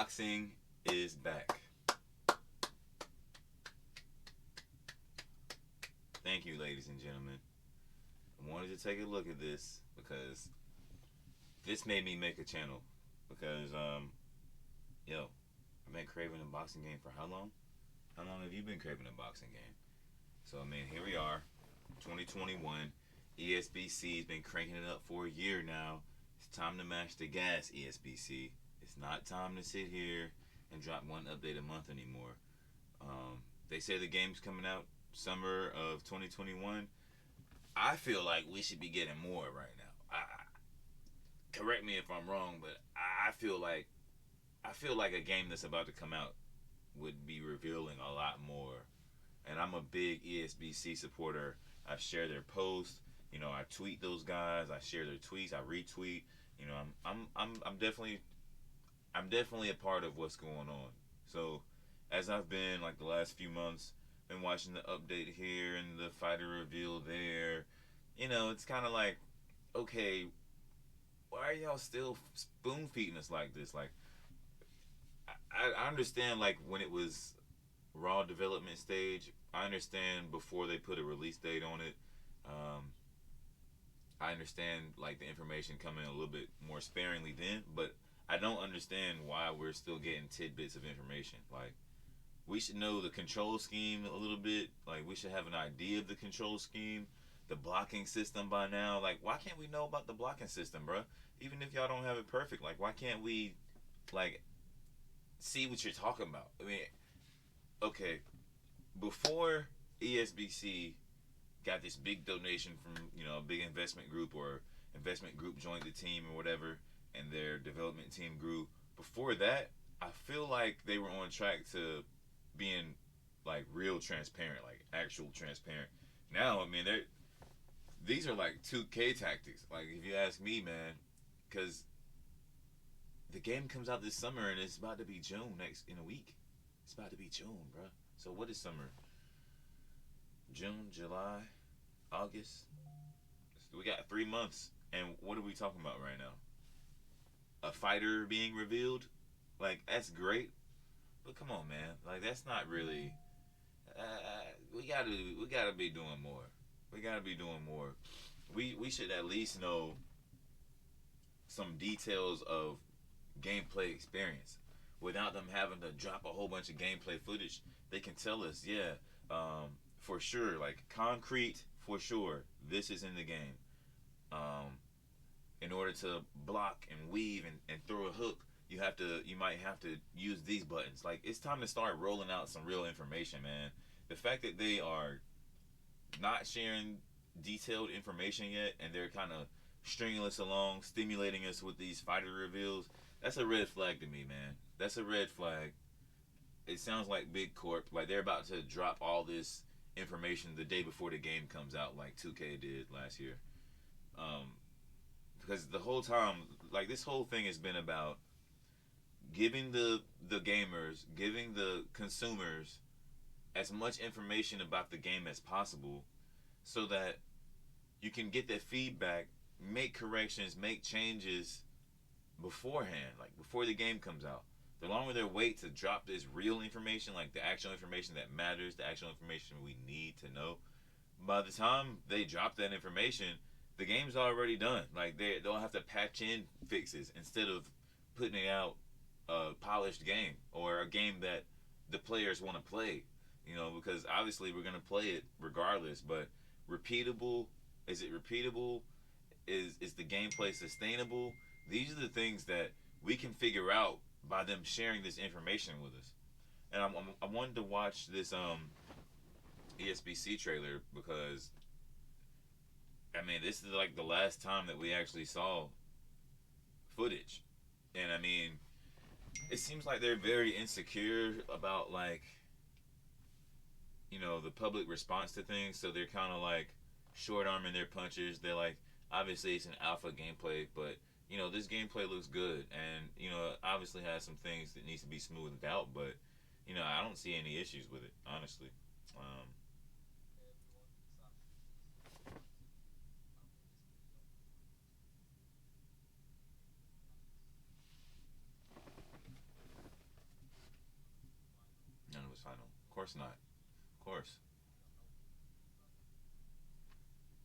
Boxing is back. Thank you, ladies and gentlemen. I wanted to take a look at this because this made me make a channel. Because, yo, I've been craving a boxing game for how long? How long have you been craving a boxing game? So, I mean, here we are, 2021. ESBC's been cranking it up for a year now. It's time to mash the gas, ESBC. It's not time to sit here and drop one update a month anymore. They say the game's coming out summer of 2021. I feel like we should be getting more right now. Correct me if I'm wrong, but I feel like a game that's about to come out would be revealing a lot more. And I'm a big ESBC supporter. I share their posts. You know, I tweet those guys. I share their tweets. I retweet. You know, I'm definitely a part of what's going on. So, as I've been like the last few months, been watching the update here and the fighter reveal there. You know, it's kind of like, okay, why are y'all still spoon feeding us like this? Like, I understand like when it was raw development stage. I understand before they put a release date on it. Um, I understand like the information coming a little bit more sparingly then, but I don't understand why we're still getting tidbits of information. Like, we should know the control scheme a little bit. Like, we should have an idea of the control scheme, the blocking system by now. Like, why can't we know about the blocking system, bro? Even if y'all don't have it perfect, like, why can't we like see what you're talking about? I mean, okay, before ESBC got this big donation from, you know, a big investment group, or investment group joined the team or whatever, and their development team grew. Before that, I feel like they were on track to being like real transparent, like actual transparent. Now, I mean, these are like 2K tactics. Like, if you ask me, man, because the game comes out this summer and it's about to be June next in a week. It's about to be June, bro. So what is summer? June, July, August. We got 3 months, and what are we talking about right now? A fighter being revealed? Like, that's great, but come on, man. Like, that's not really. We gotta be doing more. We gotta be doing more. We should at least know some details of gameplay experience without them having to drop a whole bunch of gameplay footage. They can tell us, yeah, for sure, like concrete, for sure, this is in the game. Um, in order to block and weave and throw a hook, you might have to use these buttons. Like, it's time to start rolling out some real information, man. The fact that they are not sharing detailed information yet, and they're kind of stringing us along, stimulating us with these fighter reveals, that's a red flag to me, man. That's a red flag. It sounds like Big Corp, like they're about to drop all this information the day before the game comes out, like 2K did last year. Um, because the whole time, like, this whole thing has been about giving the gamers, giving the consumers as much information about the game as possible, so that you can get that feedback, make corrections, make changes beforehand, like before the game comes out. The longer they wait to drop this real information, like the actual information that matters, the actual information we need to know, by the time they drop that information, the game's already done. Like, they'll have to patch in fixes instead of putting out a polished game, or a game that the players want to play. You know, because obviously we're gonna play it regardless. But repeatable, is it repeatable? Is the gameplay sustainable? These are the things that we can figure out by them sharing this information with us. And I wanted to watch this ESBC trailer because, I mean, this is like the last time that we actually saw footage. And I mean, it seems like they're very insecure about, like, you know, the public response to things. So they're kind of like short arming their punches. They're like, obviously it's an alpha gameplay, but you know, this gameplay looks good, and you know, obviously has some things that needs to be smoothed out. But you know, I don't see any issues with it, honestly. Um, course not. Of course.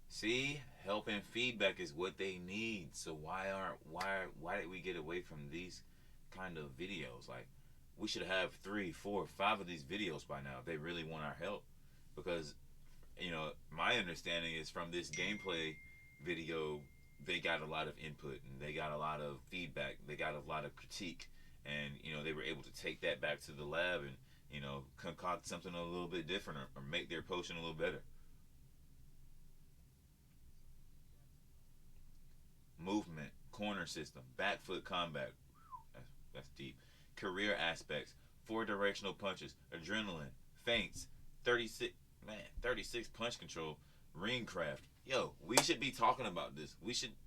See, help and feedback is what they need. So why did we get away from these kind of videos? Like, we should have three, four, five of these videos by now if they really want our help. Because my understanding is from this gameplay video, they got a lot of input and they got a lot of feedback. They got a lot of critique, and they were able to take that back to the lab and concoct something a little bit different, or make their potion a little better. Movement, corner system, back foot combat. That's deep. Career aspects, four directional punches, adrenaline, feints, 36 36 punch control, ring craft. Yo, we should be talking about this.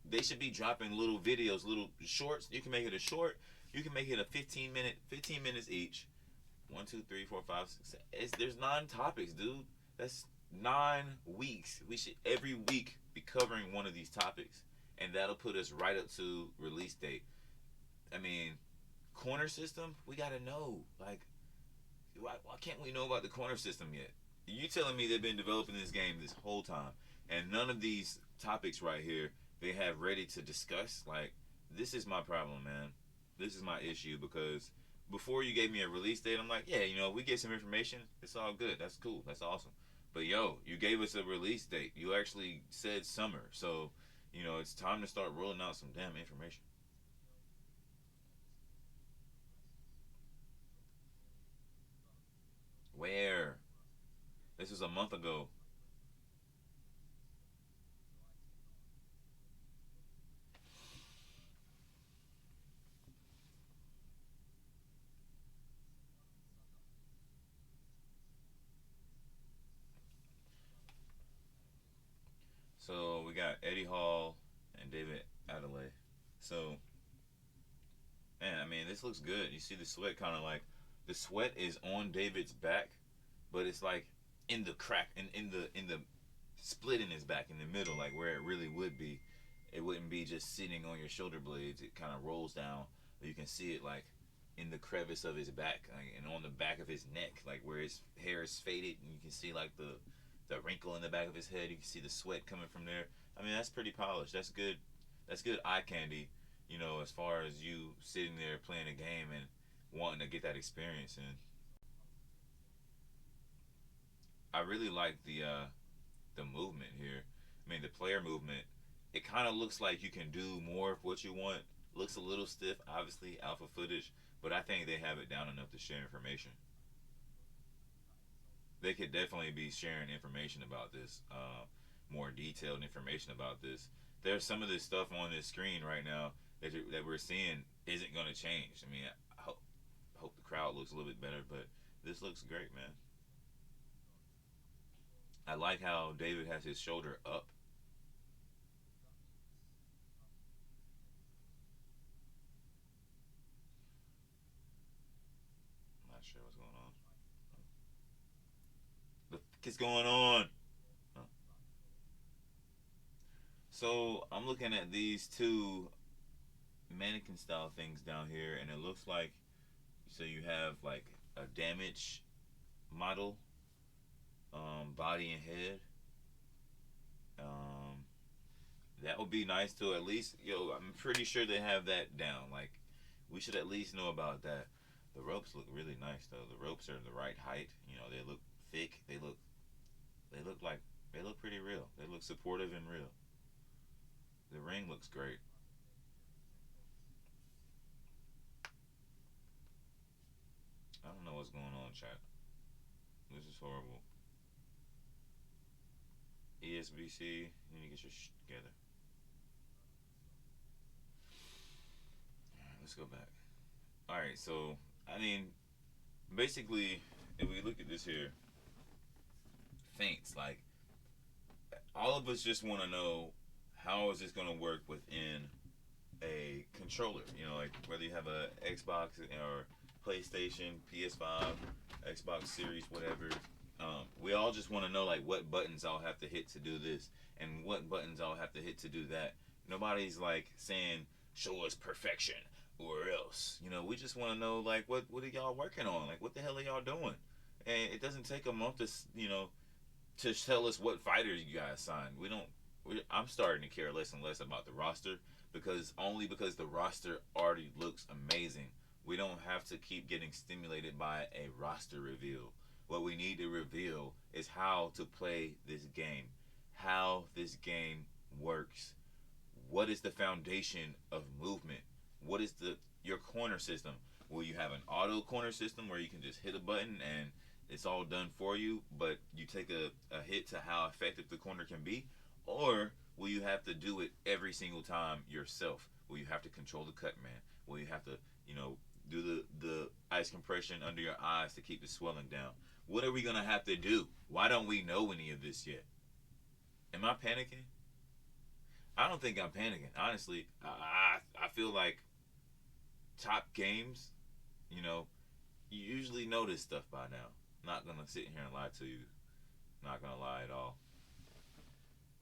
They should be dropping little videos, little shorts. You can make it a short. You can make it a 15 minutes each. 1, 2, 3, 4, 5, 6. There's 9 topics, dude. That's 9 weeks. We should every week be covering one of these topics, and that'll put us right up to release date. I mean, corner system, we gotta know. Like, why can't we know about the corner system yet? You telling me they've been developing this game this whole time, and none of these topics right here they have ready to discuss? Like, this is my problem, man. This is my issue, because before you gave me a release date, I'm like, yeah, we get some information. It's all good. That's cool. That's awesome. But yo, you gave us a release date. You actually said summer, so it's time to start rolling out some damn information. Where? This was a month ago. So we got Eddie Hall and David Adelaide. So, man, I mean, this looks good. You see the sweat, kind of like the sweat is on David's back, but it's like in the crack, in the split in his back, in the middle, like where it really would be. It wouldn't be just sitting on your shoulder blades. It kind of rolls down. You can see it like in the crevice of his back, like, and on the back of his neck, like where his hair is faded, and you can see like the wrinkle in the back of his head. You can see the sweat coming from there. I mean, that's pretty polished. That's good. That's good eye candy. As far as you sitting there playing a game and wanting to get that experience. And I really like the movement here. I mean, the player movement. It kind of looks like you can do more of what you want. Looks a little stiff, obviously alpha footage, but I think they have it down enough to share information. They could definitely be sharing information about this, more detailed information about this. There's some of this stuff on this screen right now that we're seeing isn't going to change. I mean, I hope the crowd looks a little bit better, but this looks great, man. I like how David has his shoulder up. I'm not sure what's going on. The fuck is going on? Huh? So I'm looking at these two mannequin style things down here, and it looks like, so you have like a damage model, body and head. Um, that would be nice to at least, I'm pretty sure they have that down. Like, we should at least know about that. The ropes look really nice though. The ropes are the right height. They look thick. They look pretty real. They look supportive and real. The ring looks great. I don't know what's going on, chat. This is horrible. ESBC, you need to get your together. Let's go back. All right, so I mean, basically, if we look at this here, feints. Like, all of us just want to know, how is this going to work within a controller? Like whether you have a Xbox or PlayStation, PS5, Xbox Series, whatever. We all just want to know, like, what buttons I'll have to hit to do this and what buttons I'll have to hit to do that. Nobody's like saying, show us perfection or else. We just want to know, like, what are y'all working on? Like, what the hell are y'all doing? And it doesn't take a month to to tell us what fighters you guys signed. We don't. I'm starting to care less and less about the roster because the roster already looks amazing. We don't have to keep getting stimulated by a roster reveal. What we need to reveal is how to play this game, how this game works. What is the foundation of movement? What is the your corner system? Will you have an auto corner system where you can just hit a button and it's all done for you, but you take a hit to how effective the corner can be? Or will you have to do it every single time yourself? Will you have to control the cut man? Will you have to, do the ice compression under your eyes to keep the swelling down? What are we gonna have to do? Why don't we know any of this yet? Am I panicking? I don't think I'm panicking. Honestly, I feel like top games, you know, you usually know this stuff by now. Not gonna sit here and lie to you. Not gonna lie at all.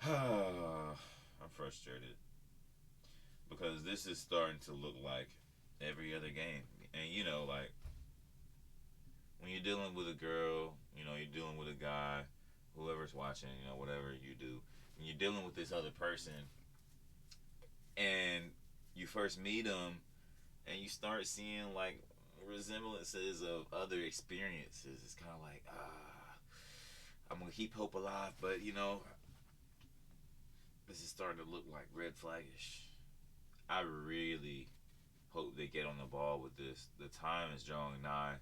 I'm frustrated because this is starting to look like every other game. And like when you're dealing with a girl, you're dealing with a guy, whoever's watching, whatever you do, and you're dealing with this other person, and you first meet them, and you start seeing like resemblances of other experiences. It's kind of like, I'm gonna keep hope alive, but this is starting to look like red flagish. I really hope they get on the ball with this. The time is drawing nigh.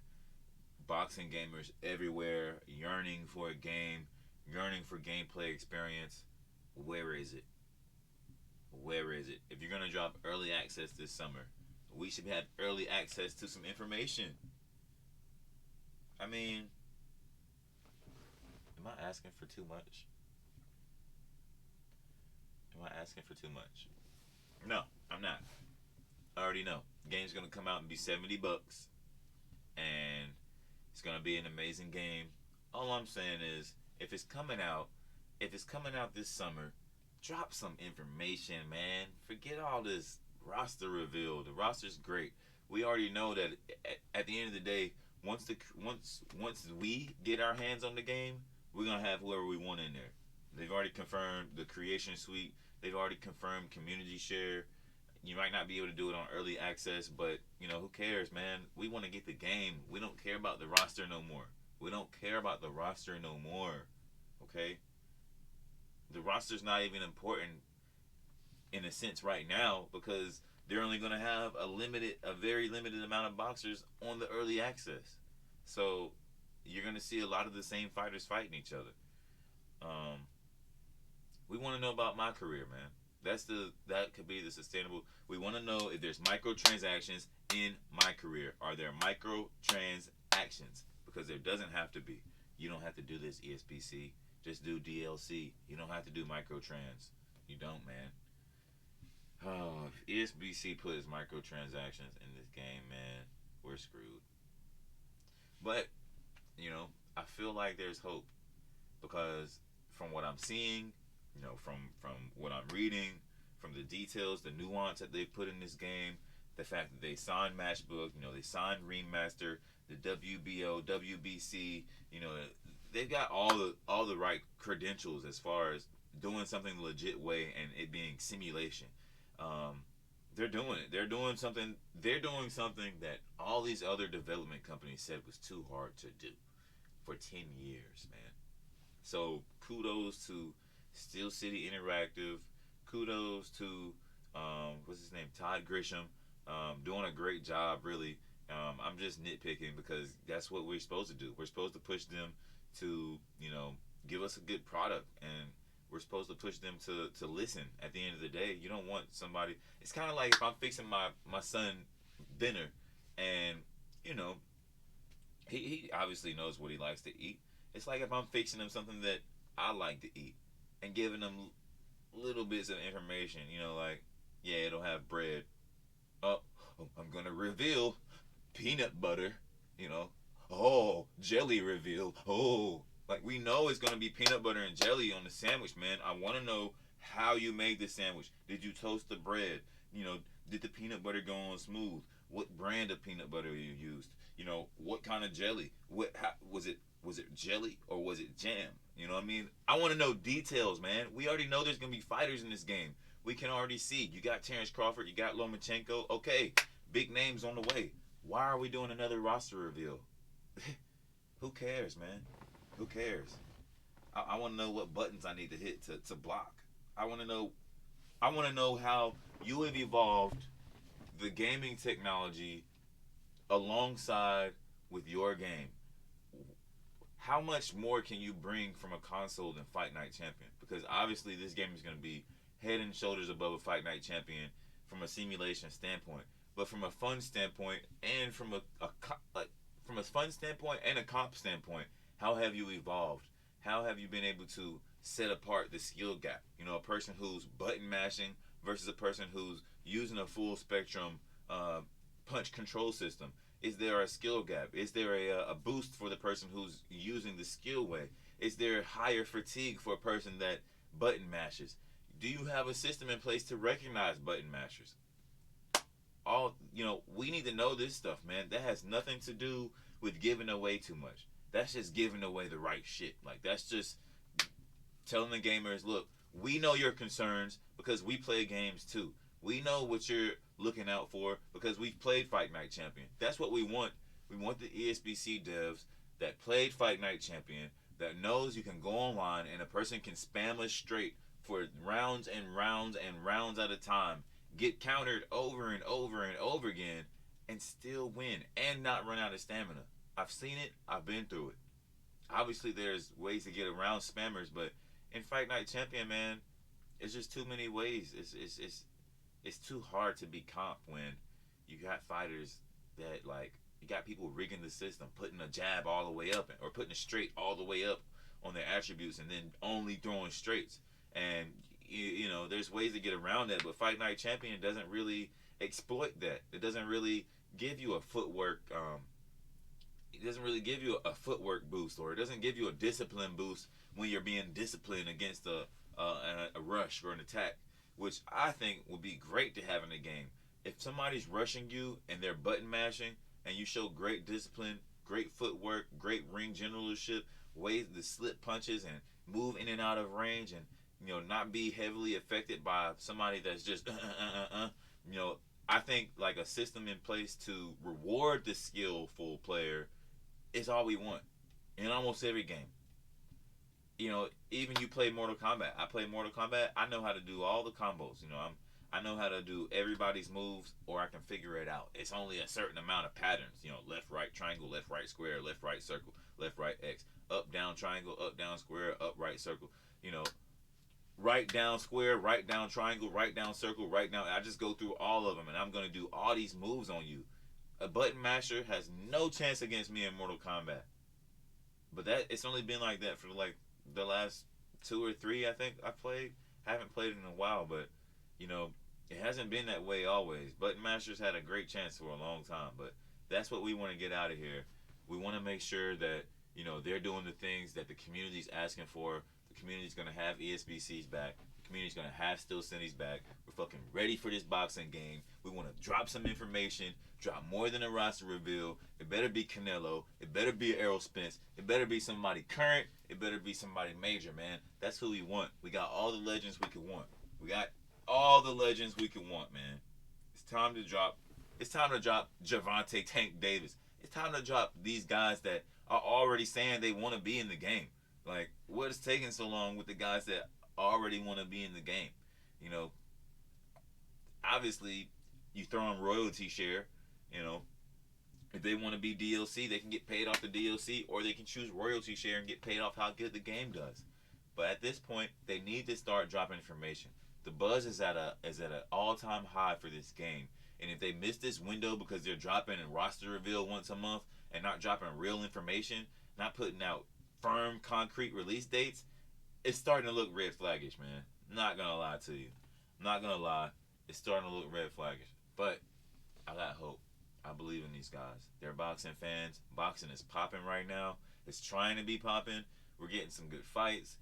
Boxing gamers everywhere yearning for a game, yearning for gameplay experience. Where is it? Where is it? If you're gonna drop early access this summer, we should have early access to some information. I mean, am I asking for too much? Am I asking for too much? No, I'm not. I already know. Game's gonna come out and be $70, and it's gonna be an amazing game. All I'm saying is, if it's coming out this summer, drop some information, man. Forget all this roster reveal. The roster's great. We already know that at the end of the day, once we get our hands on the game, we're gonna have whoever we want in there. They've already confirmed the creation suite. They've already confirmed community share. You might not be able to do it on early access, but who cares, man? We want to get the game. We don't care about the roster no more. We don't care about the roster no more. Okay? The roster's not even important in a sense right now because they're only going to have a very limited amount of boxers on the early access. So you're going to see a lot of the same fighters fighting each other. Um, we want to know about my career, man. That could be the sustainable. We want to know if there's microtransactions in my career. Are there microtransactions? Because there doesn't have to be. You don't have to do this ESBC. Just do DLC. You don't have to do microtrans. You don't, man. Oh, if ESBC puts microtransactions in this game, man, we're screwed. But I feel like there's hope because from what I'm seeing, from what I'm reading, from the details, the nuance that they've put in this game, the fact that they signed Matchbook, they signed Remaster, the WBO, WBC, they've got all the right credentials as far as doing something the legit way and it being simulation. They're doing it. They're doing something. They're doing something that all these other development companies said was too hard to do for 10 years, man. So kudos to Steel City Interactive. Kudos to what's his name, Todd Grisham, doing a great job. Really, I'm just nitpicking because that's what we're supposed to do. We're supposed to push them to give us a good product, and we're supposed to push them to listen. At the end of the day, you don't want somebody. It's kind of like if I'm fixing my son dinner, and he obviously knows what he likes to eat. It's like if I'm fixing him something that I like to eat and giving him little bits of information, like, yeah, it'll have bread. Oh, I'm gonna reveal peanut butter, oh, jelly reveal. Oh, like we know it's gonna be peanut butter and jelly on the sandwich, man. I want to know how you made the sandwich. Did you toast the bread? Did the peanut butter go on smooth? What brand of peanut butter you used? What kind of jelly? Was it Was it jelly or was it jam? You know what I mean? I want to know details, man. We already know there's gonna be fighters in this game. We can already see. You got Terrence Crawford, you got Lomachenko. Okay, big names on the way. Why are we doing another roster reveal? Who cares, man? Who cares? I want to know what buttons I need to hit to block. I want to know. I want to know how you have evolved the gaming technology alongside with your game. How much more can you bring from a console than Fight Night Champion? Because obviously this game is going to be head and shoulders above a Fight Night Champion from a simulation standpoint, but from a fun standpoint and from from a fun standpoint and a comp standpoint, how have you evolved? How have you been able to set apart the skill gap? You know, a person who's button mashing versus a person who's using a full spectrum punch control system. Is there a skill gap? Is there a boost for the person who's using the skill way? Is there higher fatigue for a person that button mashes? Do you have a system in place to recognize button mashers? We need to know this stuff, man. That has nothing to do with giving away too much. That's just giving away the right shit. Like, that's just telling the gamers, look, we know your concerns because we play games too. We know what you're looking out for because we've played Fight Night Champion. That's what we want. We want the ESBC devs that played Fight Night Champion, that knows you can go online and a person can spam us straight for rounds and rounds and rounds at a time, get countered over and over and over again, and still win and not run out of stamina. I've seen it. I've been through it. Obviously, there's ways to get around spammers, but in Fight Night Champion, man, it's just too many ways. It's too hard to be comp when you got fighters that, like, you got people rigging the system, putting a jab all the way up or putting a straight all the way up on their attributes and then only throwing straights. And you know, there's ways to get around that, but Fight Night Champion doesn't really exploit that. It doesn't really give you a footwork it doesn't really give you a footwork boost, or it doesn't give you a discipline boost when you're being disciplined against a rush or an attack, which I think would be great to have in the game. If somebody's rushing you and they're button mashing and you show great discipline, great footwork, great ring generalship, ways to slip punches and move in and out of range, and not be heavily affected by somebody that's just I think like a system in place to reward the skillful player is all we want in almost every game. Even you play Mortal Kombat. I play Mortal Kombat. I know how to do all the combos. I know how to do everybody's moves, or I can figure it out. It's only a certain amount of patterns. Left, right, triangle, left, right, square, left, right, circle, left, right, X, up, down, triangle, up, down, square, up, right, circle. Right, down, square, right, down, triangle, right, down, circle, right, down. I just go through all of them, and I'm going to do all these moves on you. A button masher has no chance against me in Mortal Kombat. But it's only been like that for like the last 2 or 3 I think I played. Haven't played in a while, but it hasn't been that way always. Button mashers had a great chance for a long time, but that's what we want to get out of here. We want to make sure that they're doing the things that the community's asking for. The community's gonna have ESBC's back. The community's gonna have Still Cindy's back. We're fucking ready for this boxing game. We want to drop some information. Drop more than a roster reveal. It better be Canelo. It better be Errol Spence. It better be somebody current. It better be somebody major, man. That's who we want. We got all the legends we could want. We got all the legends we could want, man. It's time to drop. It's time to drop Javante Tank Davis. It's time to drop these guys that are already saying they want to be in the game. Like, what is taking so long with the guys that already want to be in the game? Obviously, you throw in royalty share. If they want to be DLC, they can get paid off the DLC, or they can choose royalty share and get paid off how good the game does. But at this point, they need to start dropping information. The buzz is at an all-time high for this game, and if they miss this window because they're dropping a roster reveal once a month and not dropping real information, not putting out firm, concrete release dates, it's starting to look red flaggish, man. Not gonna lie to you. Not gonna lie, it's starting to look red flaggish. But I got hope. I believe in these guys. They're boxing fans. Boxing is popping right now. It's trying to be popping. We're getting some good fights.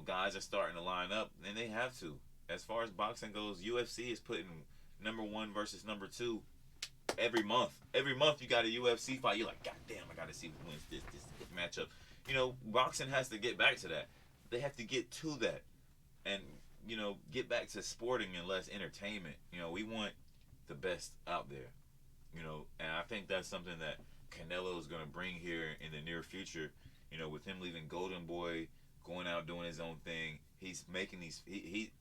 Guys are starting to line up, and they have to. As far as boxing goes, UFC is putting number 1 versus number 2 every month. Every month you got a UFC fight. You're like, God damn, I got to see who wins this matchup. You know, boxing has to get back to that. They have to get to that, and you know, get back to sporting and less entertainment. You know, we want the best out there. You know, and I think that's something that Canelo is going to bring here in the near future. You know, with him leaving Golden Boy, going out doing his own thing, he's making these.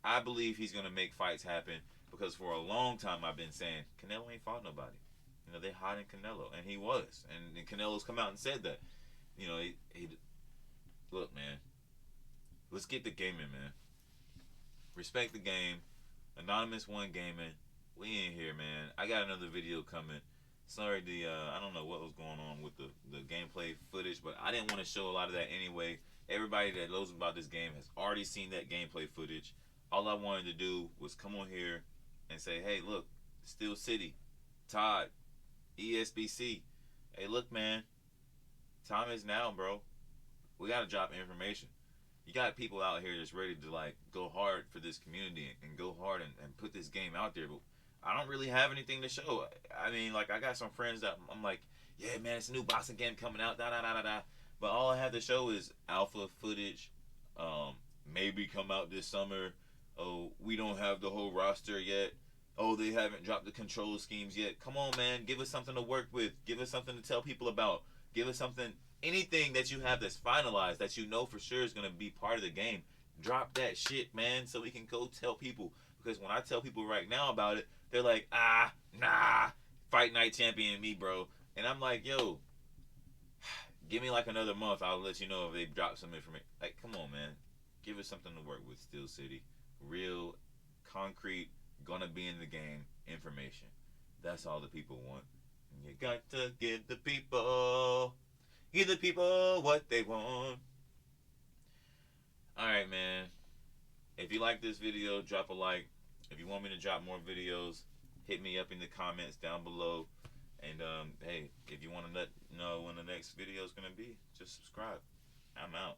I believe he's going to make fights happen because for a long time I've been saying Canelo ain't fought nobody. You know, they hiding Canelo, and he was, and Canelo's come out and said that. You know, he look, man. Let's get the gaming, man. Respect the game. Anonymous One Gaming. We in here, man. I got another video coming. Sorry, I don't know what was going on with the gameplay footage, but I didn't want to show a lot of that anyway. Everybody that knows about this game has already seen that gameplay footage. All I wanted to do was come on here and say, hey, look, Steel City, Todd, ESBC. Hey, look, man, time is now, bro. We gotta drop information. You got people out here that's ready to like go hard for this community and go hard and put this game out there, but I don't really have anything to show. I mean, like, I got some friends that I'm like, yeah, man, it's a new boxing game coming out, da da da da da. But all I have to show is alpha footage. Maybe come out this summer. Oh, we don't have the whole roster yet. Oh, they haven't dropped the control schemes yet. Come on, man, give us something to work with. Give us something to tell people about. Give us something, anything that you have that's finalized that you know for sure is gonna be part of the game. Drop that shit, man, so we can go tell people. Because when I tell people right now about it, they're like, nah, fight night champion me, bro. And I'm like, yo, give me like another month. I'll let you know if they drop some information. Like, come on, man. Give us something to work with, Steel City. Real, concrete, gonna be in the game information. That's all the people want. And you got to give the people what they want. Alright, man. If you like this video, drop a like. If you want me to drop more videos, hit me up in the comments down below. And hey, if you want to know when the next video is going to be, just subscribe. I'm out.